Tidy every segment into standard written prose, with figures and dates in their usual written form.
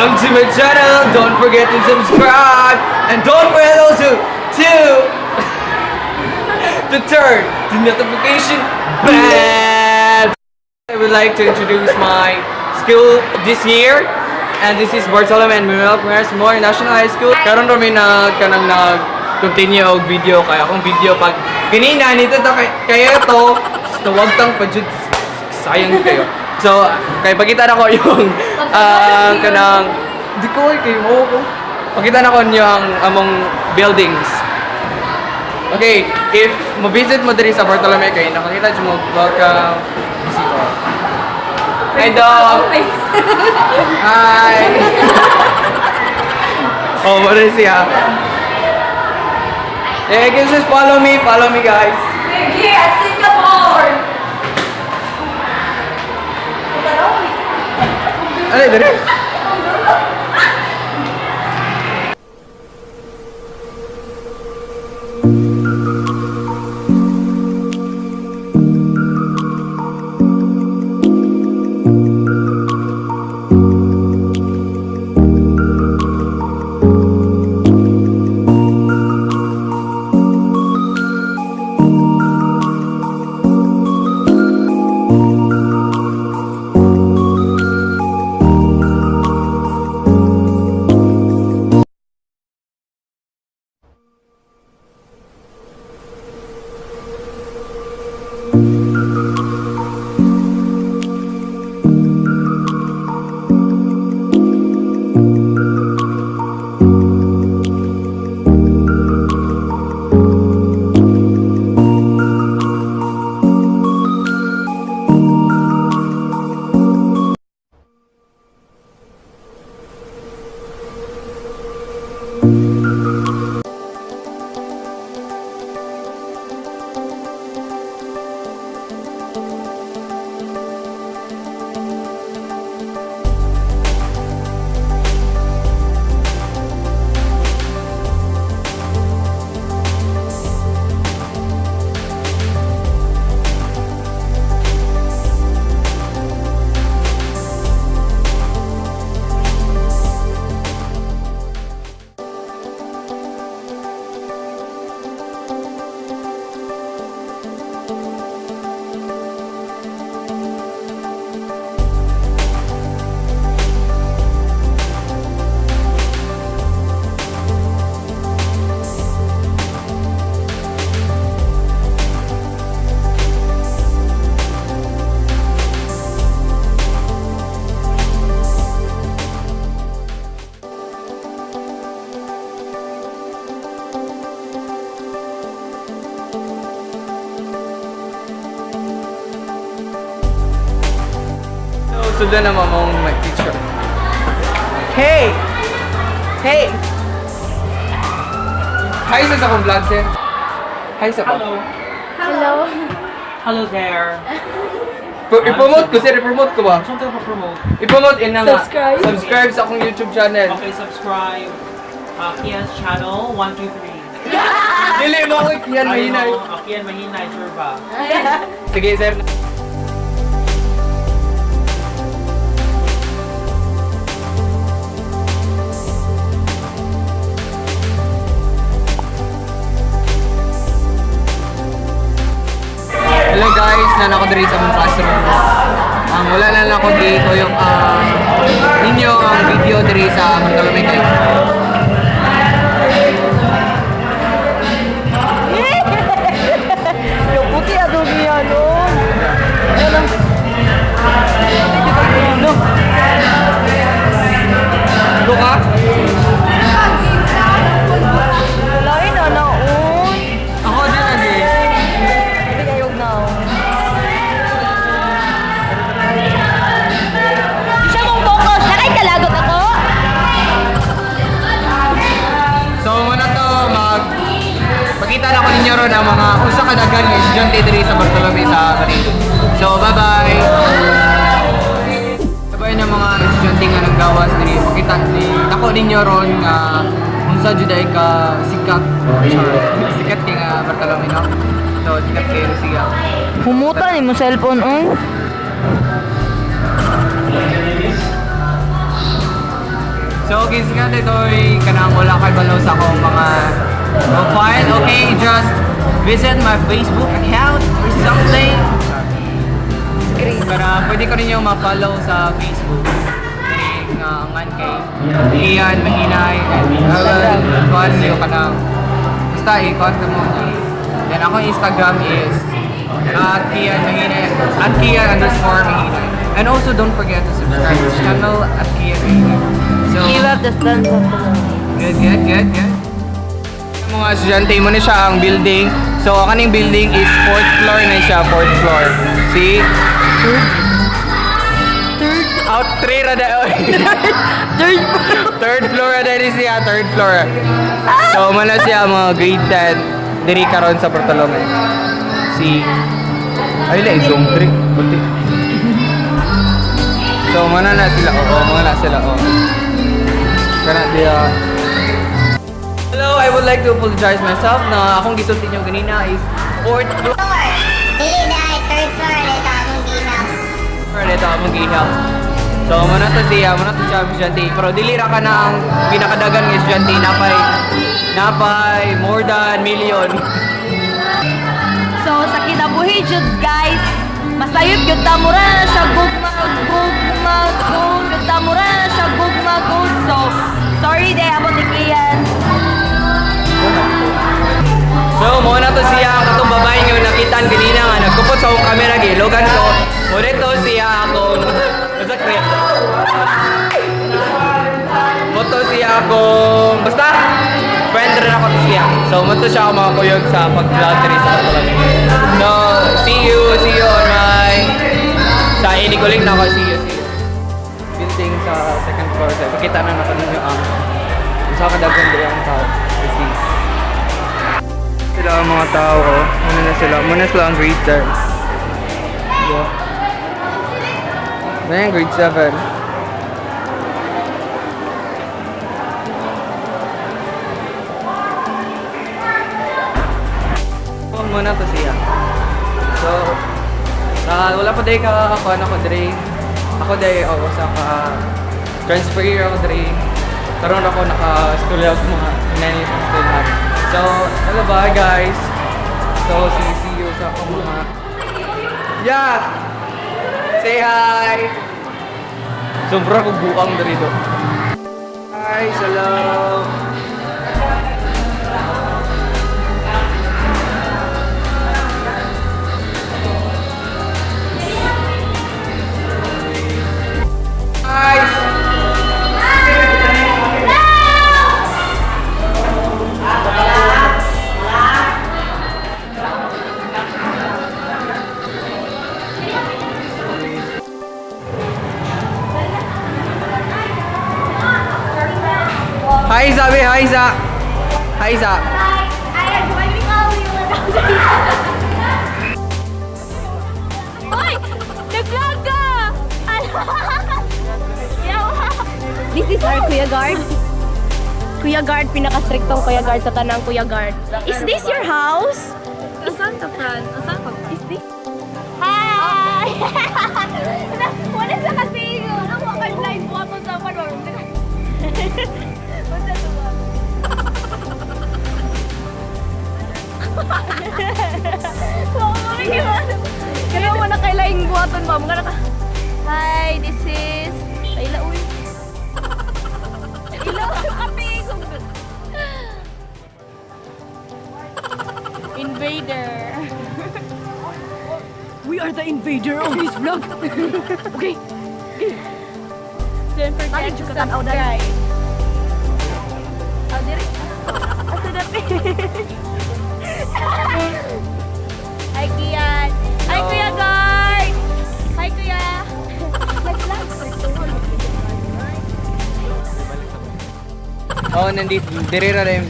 Welcome to my channel. Don't forget to subscribe and don't forget also to turn the notification bell. I would like to introduce my school this year, and this is Bartolome and Manuel More National High School. Karon kami nag-continue og video kaya akong video pag kanina nito kaya to wag tang pajud sayang kayo. So, kay pakita na ko yung kanang di ko kayo ko. Pakita na ko yung among buildings. Okay, if mo-visit mo diri sa Bartolome kay nakakita mo welcome visitor. Hi dog. Hi. Oh, what is siya? Yeah, you can just follow me guys. Sige, at Singapore! Ano, dali? Sundan naman mong my teacher. Hey! Hey! Hi sa akong vlog, sir. Hi sa ko. Hello. Hello there. I-promote ko, sir. I-promote ko ba? Saan ka pa-promote? I-promote in na nga. Subscribe. Subscribe sa akong YouTube channel. Okay, subscribe. Kian's channel, 1, 2, 3. Dili mo ako, Kian Mahinay. Kian Mahinay, sure ba? Sige, sir. Hello guys, na ako diri sa mong classroom. Wala na lang ako dito yung ninyo ang video diri sa Bartolome kayo. Yung puti adong niya, no? Ano ka? Lain na naon. Ako din na din. Hindi kayo na. Siya mong focus. Nakay kalagot ako. So muna to pakita na ko ninyo ron ang mga usa ka daghan nga estudyante diri sa Bartolome sa Manila. So bye bye. Sabay na mga estudyante nga nang gawas diri. Pakita ni ako ninyo ron nga unsa jud ay ka sikat. Sikat kay nga Bartolome no. So sikat kay siya. Humuta ni mo cellphone on. So, gising ito'y kanang wala kay balaw sa akong mga profile. Okay, just visit my Facebook account or something. Para pwede ko rin yung ma-follow sa Facebook. Ngan kay Ian, Mahinay, kuhan niyo ka na. Basta i-contact mo niya. Then ako Instagram is @Kian Mahinay, @Kian_Mahinay. And also don't forget to subscribe to the channel @Kian Mahinay. So, You have the stand up. good. Yung mga estudyante mo na siya ang building. So, kaning building is 4th floor na siya, 4th floor. See? Out 3 rada. Third floor rada ni siya, third floor. So, mala siya mga grade 10. Diri karon sa Portolome. Si ay la zoom 3. Buti. So, mana na sila. Kana dia. Hello, I would like to apologize myself na akong gisulti niyo ganina is 4th floor. Dili dahil third floor dito akong ginaw. Dito among gihaw. So, muna to siya estudyante. Pero dili ra ka na ang pinakadagan ng estudyante napay more than million. So, sa kinabuhi jud guys, masayod jud ta mura na siya gugma jud ta mura na siya gugma. So, sorry day about the Kian. So, muna to siya katong babae nga nakitaan ganina nga nagkupot sa akong camera gilogan ko. Muna to siya akong masakre. Moto siya akong basta friend rin ako to siya. So, moto siya ako makakuyog sa pag-vlog rin sa Bartolome. So, see you on my sa inikuling na ako. See you. Building sa second floor. So, pakita na natin ninyo ang sa kadagan din ang tao. See. Sila ang mga tao, oh. Muna sila ang grade 10. Yeah. Na yung grade 7. Muna to siya. So, wala pa day ka ako, ano ko dre. Ako day, sa transfer year ako dre. Karoon ako naka-school out mga nanay sa school out. So, hello ba guys? So, see you sa akong mga... Yeah! Say hi! Sobra kong buang dito. Hi, salam! Guys! Hi, Zabi! Hi, Za! Hi, Za! Hoy! Nag-vlog ka! This is our Kuya Guard. Kuya Guard, pinaka-strictong Kuya Guard sa tanang Kuya Guard. Is this your house? Asan ka, Fran? Asan ka? Is this? Hi! Wala sa kasi. Ako kay blind po ako sa panorm. Wala sa ba? Kaya mo na kailaing buhaton ba? Mga naka... Hi, this is... Kaila, uy. Kaila, kapig. Invader. We are the invader of this vlog. Okay. Don't forget to subscribe. Oh, diri. Asa dati. Hi, Kian. Hi, Kuya Guard. Hi, Kuya. Oh, nandito. Dirira rin.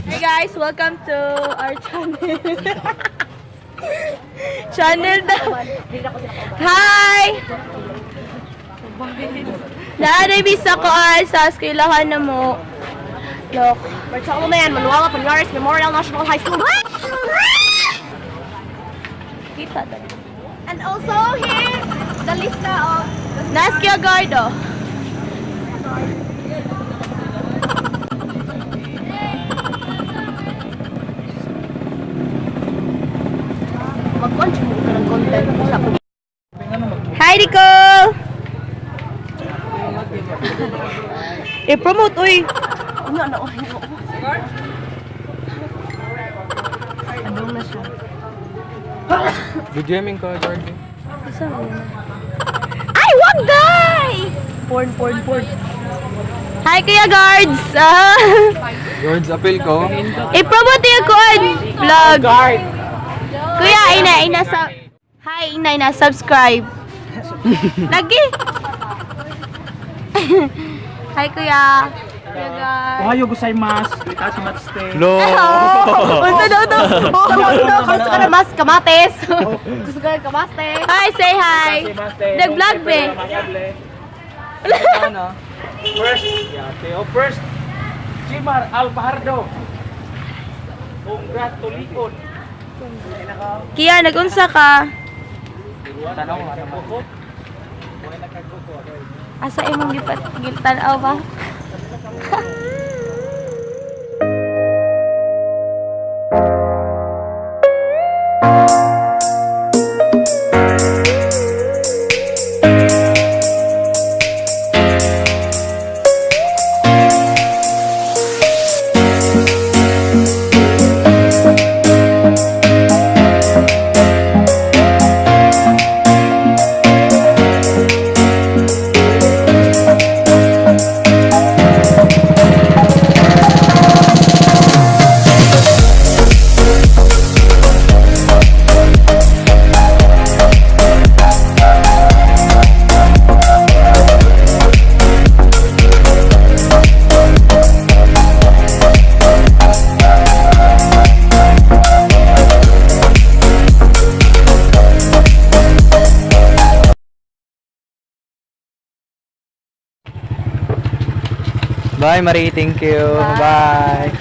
Hey guys, welcome to our channel. Channel na. Hi! Naanay bisa ko ay sa eskwelahan na mo. Look. Barsa ko na yan, Manuela Panares Memorial National High School. Kita doon. And also here, the lista of... Naskia Guard, oh. Hi, Nicole! I-promote, uy! Ano, ano, ano? Anong na siya? Video ko, Jordan. Ay, wag day! Porn. Hi, Kuya Guards! George, appeal ko. I-promote yung kuan vlog. Kuya, ina, hi, ina, subscribe. Lagi. Hi, Kuya. Kuya Guard. Ohayo gozaimasu. Itashi matsute. Lo! Unsa daw to? Gusto ka na mas kamates. Gusto ka na kamates. Hi, say hi. Nag-vlog be. Ano? First, yeah, Teo first. Jimar Alpahardo. Congratulations. Kiya, nag-unsa ka? Tanong, ano ba? Asa imong gitanaw ba? Bye, Marie. Thank you. Bye.